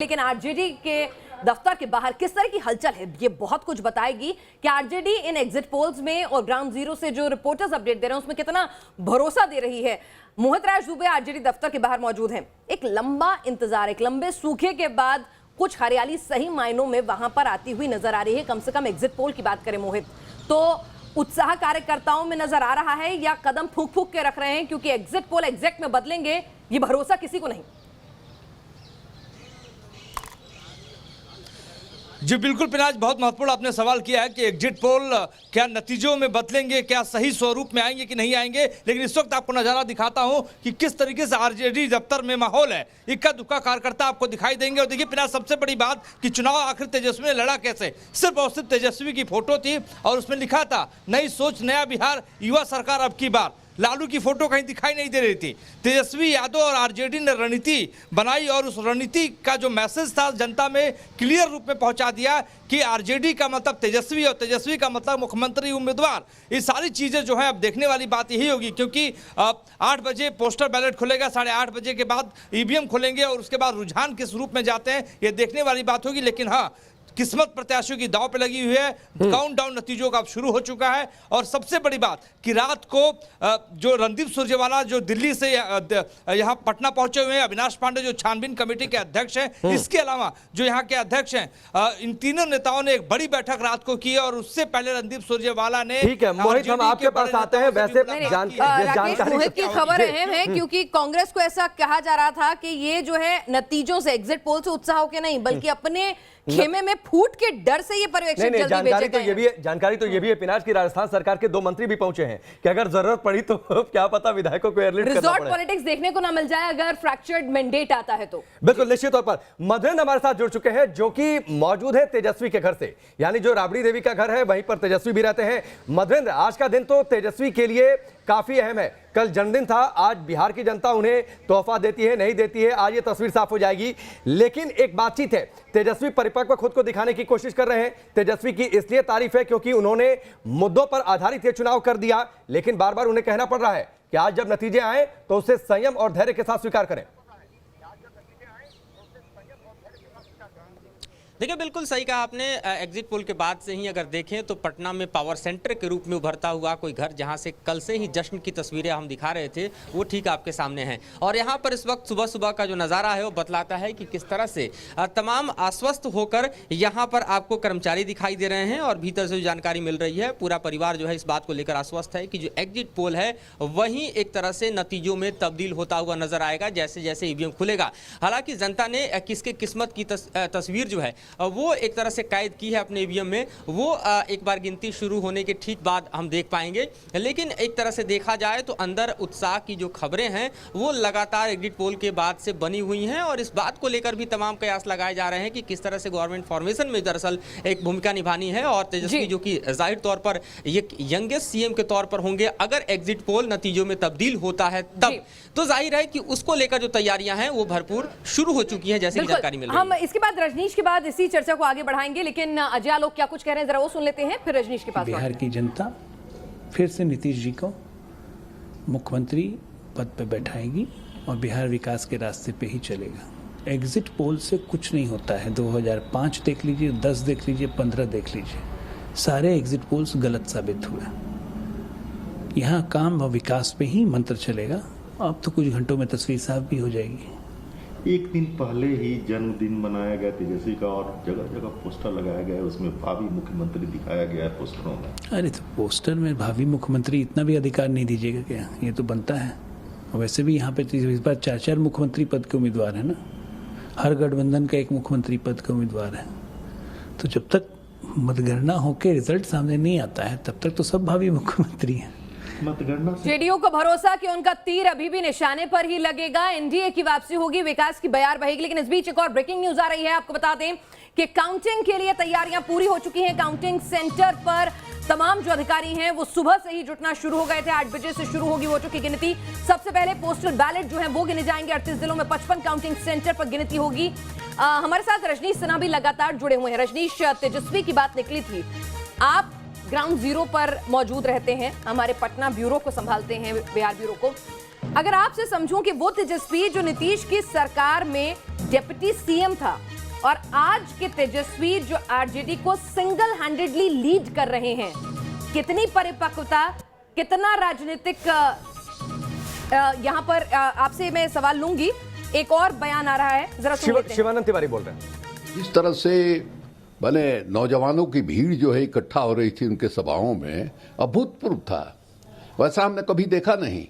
लेकिन आरजेडी के दफ्तर के बाहर किस तरह की हलचल है ये बहुत कुछ बताएगी कि आरजेडी इन एग्जिट पोल्स में और ग्राउंड जीरो से जो रिपोर्टर्स अपडेट दे रहे हैं उसमें कितना भरोसा दे रही है। मोहित राज दुबे आरजेडी दफ्तर के बाहर मौजूद हैं। एक लंबा इंतजार, एक लंबे सूखे के बाद कुछ हरियाली सही मायनों में वहां पर आती हुई नजर आ रही है। कम से कम एग्जिट पोल की बात करें मोहित, तो उत्साह कार्यकर्ताओं में नजर आ रहा है या कदम फूंक फूंक के रख रहे हैं, क्योंकि एग्जिट पोल एग्जैक्ट में बदलेंगे ये भरोसा किसी को नहीं। जी बिल्कुल पिनाज, बहुत महत्वपूर्ण आपने सवाल किया है कि एग्जिट पोल क्या नतीजों में बदलेंगे, क्या सही स्वरूप में आएंगे कि नहीं आएंगे। लेकिन इस वक्त आपको नजारा दिखाता हूं कि किस तरीके से आरजेडी दफ्तर में माहौल है। इक्का दुक्का कार्यकर्ता आपको दिखाई देंगे। और देखिए पिनाज, सबसे बड़ी बात कि चुनाव आखिर तेजस्वी ने लड़ा कैसे। सिर्फ और सिर्फ तेजस्वी की फोटो थी और उसमें लिखा था नई सोच नया बिहार, युवा सरकार अब की बार। लालू की फोटो कहीं दिखाई नहीं दे रही थी। तेजस्वी यादव और आरजेडी ने रणनीति बनाई और उस रणनीति का जो मैसेज था जनता में क्लियर रूप में पहुंचा दिया कि आरजेडी का मतलब तेजस्वी और तेजस्वी का मतलब मुख्यमंत्री उम्मीदवार। ये सारी चीजें जो है अब देखने वाली बात यही होगी, क्योंकि 8 बजे पोस्टर बैलेट खुलेगा, 8:30 बजे के बाद ईवीएम खुलेंगे और उसके बाद रुझान किस रूप में जाते हैं ये देखने वाली बात होगी। लेकिन हाँ, किस्मत प्रत्याशियों की दांव पे लगी हुई है। काउंटडाउन नतीजों का अब शुरू हो चुका है। और सबसे बड़ी बात कि रात को जो रणदीप सुरजेवाला जो दिल्ली से यहाँ पटना पहुंचे हुए हैं, अविनाश पांडे जो छानबीन कमेटी के अध्यक्ष हैं, इसके अलावा जो यहाँ के अध्यक्ष हैं, इन तीनों नेताओं ने एक बड़ी बैठक रात को की और उससे पहले रणदीप सुरजेवाला ने। ठीक है मोहित, हम आपके पास आते हैं। वैसे जानकारी मोहित की खबर अहम है क्योंकि कांग्रेस को ऐसा कहा जा रहा था कि ये जो है नतीजों से, एग्जिट पोल से उत्साह के नहीं बल्कि अपने खेमे में फूट के डर से ये पर्यवेक्षक जल्दी जानकारी तो ये भी है पिनाज की राजस्थान सरकार के 2 मंत्री भी पहुंचे हैं कि अगर जरूरत पड़ी तो क्या पता विधायकों को एयरलिफ्ट करना पड़े। रिजॉर्ट पॉलिटिक्स देखने को ना मिल जाए अगर फ्रैक्चर्ड मैंडेट आता है तो। बिल्कुल निश्चित तौर पर मधुरेंद्र हमारे साथ जुड़ चुके हैं जो कि मौजूद है तेजस्वी के घर से, यानी जो राबड़ी देवी का घर है वहीं पर तेजस्वी भी रहते हैं। मधुरेंद्र, आज का दिन तो तेजस्वी के लिए काफी अहम है। कल जन्मदिन था, आज बिहार की जनता उन्हें तोहफा देती है नहीं देती है, आज ये तस्वीर साफ हो जाएगी। लेकिन एक बातचीत है, तेजस्वी परिपक्व खुद को दिखाने की कोशिश कर रहे हैं। तेजस्वी की इसलिए तारीफ है क्योंकि उन्होंने मुद्दों पर आधारित ये चुनाव कर दिया, लेकिन बार बार उन्हें कहना पड़ रहा है कि आज जब नतीजे आए तो उसे संयम और धैर्य के साथ स्वीकार करें। देखिए बिल्कुल सही कहा आपने। एग्जिट पोल के बाद से ही अगर देखें तो पटना में पावर सेंटर के रूप में उभरता हुआ कोई घर, जहां से कल से ही जश्न की तस्वीरें हम दिखा रहे थे, वो ठीक आपके सामने हैं। और यहां पर इस वक्त सुबह सुबह का जो नज़ारा है वो बतलाता है कि किस तरह से तमाम आश्वस्त होकर यहां पर आपको कर्मचारी दिखाई दे रहे हैं और भीतर से जो जानकारी मिल रही है पूरा परिवार जो है इस बात को लेकर आश्वस्त है कि जो एग्जिट पोल है वही एक तरह से नतीजों में तब्दील होता हुआ नजर आएगा जैसे जैसे ईवीएम खुलेगा। हालांकि जनता ने किसके किस्मत की तस्वीर जो है वो एक तरह से कैद की है अपने ईवीएम में, वो एक बार गिनती शुरू होने के ठीक बाद हम देख पाएंगे। लेकिन एक तरह से देखा जाए तो अंदर उत्साह की जो खबरें हैं वो लगातार एग्जिट पोल के बाद से बनी हुई हैं और इस बात को लेकर भी तमाम कयास लगाए जा रहे हैं कि किस तरह से गवर्नमेंट फॉर्मेशन में दरअसल एक भूमिका निभानी है। और तेजस्वी जो कि जाहिर तौर पर एक यंगेस्ट सीएम के तौर पर होंगे अगर एग्जिट पोल नतीजों में तब्दील होता है तब, तो जाहिर है कि उसको लेकर जो तैयारियां हैं वो भरपूर शुरू हो चुकी है जैसे जानकारी मिल रही है। हम इसके बाद रजनीश के बाद इसी चर्चा को आगे बढ़ाएंगे, लेकिन अजय लोग क्या कुछ कह रहे हैं जरा वो सुन लेते हैं, फिर रजनीश के पास। बिहार की जनता फिर से नीतीश जी को मुख्यमंत्री पद पे बैठाएगी और बिहार विकास के रास्ते पे ही चलेगा। एग्जिट पोल से कुछ नहीं होता है। 2005 देख लीजिए, 10 देख लीजिए, 15 देख लीजिए, सारे एग्जिट पोल्स गलत साबित हुए। यहाँ काम व विकास पे ही मंत्र चलेगा। अब तो कुछ घंटों में तस्वीर साफ भी हो जाएगी। एक दिन पहले ही जन्मदिन मनाया गया तेजस्वी का और जगह जगह पोस्टर लगाया गया है, उसमें भावी मुख्यमंत्री दिखाया गया है पोस्टरों में। अरे तो पोस्टर में भावी मुख्यमंत्री इतना भी अधिकार नहीं दीजिएगा क्या? ये तो बनता है। वैसे भी यहाँ पे इस बार 4 मुख्यमंत्री पद के उम्मीदवार है ना, हर गठबंधन का एक मुख्यमंत्री पद का उम्मीदवार है। तो जब तक मतगणना होकर रिजल्ट सामने नहीं आता है तब तक तो सब भावी मुख्यमंत्री हैं। जेडीयू को भरोसा कि उनका तीर अभी भी निशाने पर ही लगेगा, एनडीए की वापसी होगी, विकास की बयार बहेगी। लेकिन इस बीच एक और ब्रेकिंग न्यूज आ रही है, आपको बता दें कि काउंटिंग के लिए तैयारियां पूरी हो चुकी हैं। काउंटिंग सेंटर पर तमाम जो अधिकारी हैं वो सुबह से ही जुटना शुरू हो गए थे। 8 बजे से शुरू होगी वोटों की गिनती। सबसे पहले पोस्टल बैलेट जो है वो गिने जाएंगे। 38 जिलों में 55 काउंटिंग सेंटर पर गिनती होगी। हमारे साथ रजनीश सिन्हा भी लगातार जुड़े हुए हैं। रजनीश, तेजस्वी की बात निकली थी, आप ग्राउंड जीरो पर मौजूद रहते हैं, हमारे पटना ब्यूरो को संभालते हैं, बिहार ब्यूरो को। अगर आपसे समझूं कि वो तेजस्वी जो नीतीश की सरकार में डिप्टी सीएम था और आज के तेजस्वी जो आरजेडी को सिंगल हैंडेडली लीड कर रहे हैं, कितनी परिपक्वता, कितना राजनीतिक यहां पर आपसे मैं सवाल लूंगी। एक और बयान आ रहा है, जरा सुन लेते हैं। शिवानंद तिवारी बोल रहे हैं। इस तरह से बने नौजवानों की भीड़ जो है इकट्ठा हो रही थी उनके सभाओं में, अभूतपूर्व था। वैसा हमने कभी देखा नहीं।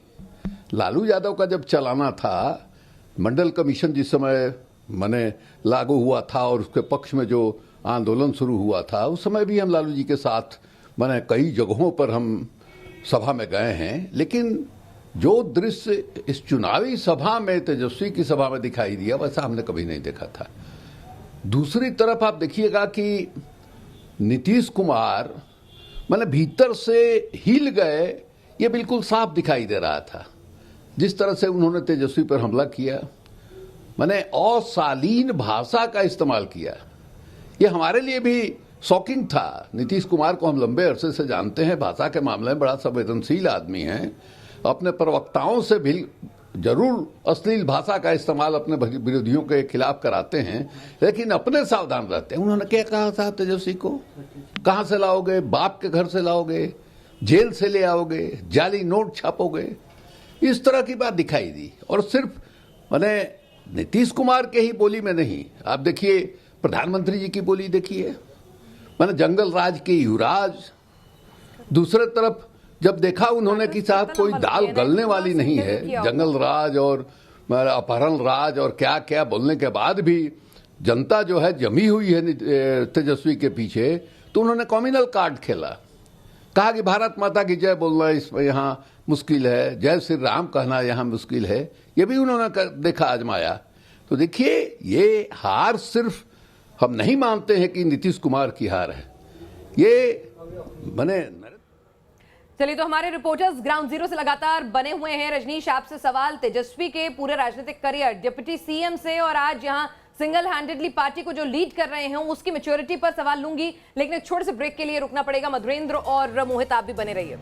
लालू यादव का जब चलाना था, मंडल कमीशन जिस समय माने लागू हुआ था और उसके पक्ष में जो आंदोलन शुरू हुआ था, उस समय भी हम लालू जी के साथ माने कई जगहों पर हम सभा में गए हैं। लेकिन जो दृश्य इस चुनावी सभा में, तेजस्वी की सभा में दिखाई दिया, वैसा हमने कभी नहीं देखा था। दूसरी तरफ आप देखिएगा कि नीतीश कुमार माने भीतर से हिल गए, ये बिल्कुल साफ दिखाई दे रहा था। जिस तरह से उन्होंने तेजस्वी पर हमला किया, माने अशालीन भाषा का इस्तेमाल किया, ये हमारे लिए भी शॉकिंग था। नीतीश कुमार को हम लंबे अरसे से जानते हैं, भाषा के मामले में बड़ा संवेदनशील आदमी हैं। अपने प्रवक्ताओं से भी जरूर अश्लील भाषा का इस्तेमाल अपने विरोधियों के खिलाफ कराते हैं, लेकिन अपने सावधान रहते हैं। उन्होंने क्या कहा था तेजस्वी को, कहां से लाओगे, बाप के घर से लाओगे, जेल से ले आओगे, जाली नोट छापोगे, इस तरह की बात दिखाई दी। और सिर्फ माने नीतीश कुमार के ही बोली में नहीं, आप देखिए प्रधानमंत्री जी की बोली देखिए, माने जंगल राज के युवराज। दूसरे तरफ जब देखा उन्होंने कि साहब कोई दाल गलने वाली नहीं है, जंगल राज और अपहरण राज और क्या क्या बोलने के बाद भी जनता जो है जमी हुई है तेजस्वी के पीछे, तो उन्होंने कॉम्युनल कार्ड खेला। कहा कि भारत माता की जय बोलना इस यहाँ मुश्किल है, जय श्री राम कहना यहाँ मुश्किल है, ये भी उन्होंने देखा, आजमाया। तो देखिए, ये हार सिर्फ हम नहीं मानते हैं कि नीतीश कुमार की हार है, ये बने। चलिए, तो हमारे रिपोर्टर्स ग्राउंड जीरो से लगातार बने हुए हैं। रजनीश, आपसे सवाल, तेजस्वी के पूरे राजनीतिक करियर, डिप्टी सीएम से और आज यहां सिंगल हैंडेडली पार्टी को जो लीड कर रहे हैं उसकी मैच्योरिटी पर सवाल लूंगी, लेकिन एक छोटे से ब्रेक के लिए रुकना पड़ेगा। मधुरेंद्र और मोहित, आप भी बने रहिए।